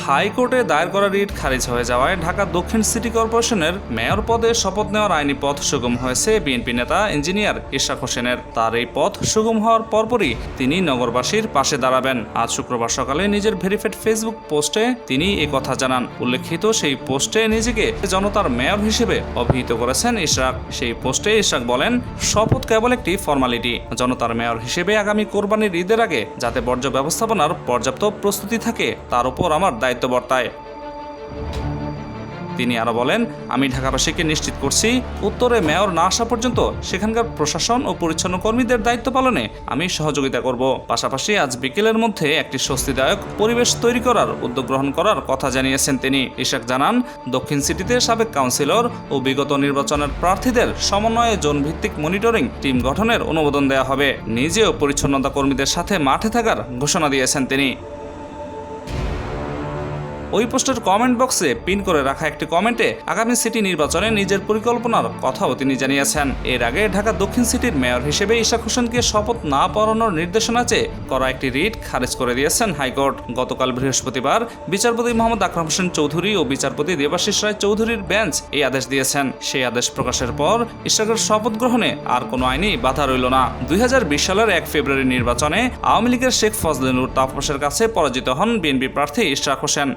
হাইকোর্টে দায়ের করা রিট খারিজ হয়ে যাওয়ায় ঢাকা দক্ষিণ সিটি কর্পোরেশনের মেয়র পদে শপথ নেওয়ার আইনি পথ সুগম হয়েছে বিএনপি নেতা ইঞ্জিনিয়ার ইশরাক হোসেনের। তার এই পথ সুগম হওয়ার পরপরই তিনি নগরবাসীর পাশে দাঁড়াবেন। আজ শুক্রবার সকালে নিজের ভেরিফাইড ফেসবুক পোস্টে তিনি এই কথা জানান। উল্লেখিত সেই পোস্টে নিজেকে জনতার মেয়র হিসেবে অভিহিত করেছেন ইশরাক। সেই পোস্টে ইশরাক বলেন, শপথ কেবল একটি ফর্মালিটি। জনতার মেয়র হিসেবে আগামী কোরবানির ঈদের আগে যাতে বর্জ্য ব্যবস্থাপনার পর্যাপ্ত প্রস্তুতি থাকে তার উপর আমার দায়িত্ব বর্তায়। তিনি আরো বলেন, আমি ঢাকাবাসীকে নিশ্চিত করছি, উত্তরে মেয়র না আসা পর্যন্ত সেখানকার প্রশাসন ও পরিচ্ছন্ন কর্মীদের দায়িত্ব পালনে আমি সহযোগিতা করব। পাশাপাশি আজ বিকেলের মধ্যে একটি স্বস্তিদায়ক পরিবেশ তৈরি করার উদ্যোগ গ্রহণ করার কথা জানিয়েছেন তিনি। ইশরাক জানান, দক্ষিণ সিটিতে সাবেক কাউন্সিলর ও বিগত নির্বাচনের প্রার্থীদের সমন্বয়ে জোন ভিত্তিক মনিটরিং টিম গঠনের অনুমোদন দেওয়া হবে। নিজেও পরিচ্ছন্নতা কর্মীদের সাথে মাঠে থাকার ঘোষণা দিয়েছেন তিনি। ওই পোস্টের কমেন্ট বক্সে পিন করে রাখা একটি কমেন্টে আগামী সিটি নির্বাচনে নিজের পরিকল্পনার কথাও তিনি জানিয়েছেন। এর আগে ঢাকা দক্ষিণ সিটির মেয়র হিসেবে ইশরাক হোসেনকে শপথ না পড়ানোর নির্দেশনা চেয়ে করা একটি রিট খারিজ করে দিয়েছেন হাইকোর্ট। গতকাল বৃহস্পতিবার বিচারপতি মোহাম্মদ আকরাম হোসেন চৌধুরী ও বিচারপতি দেবাশিস রায় চৌধুরীর বেঞ্চ এই আদেশ দিয়েছেন। সেই আদেশ প্রকাশের পর ইশরাকের শপথ গ্রহণে আর কোনো আইনি বাধা রইল না। 2020 সালের 1 ফেব্রুয়ারি নির্বাচনে আওয়ামী লীগের শেখ ফজলে নূর তাপসের কাছে পরাজিত হন বিএনপি প্রার্থী ইশরাক হোসেন।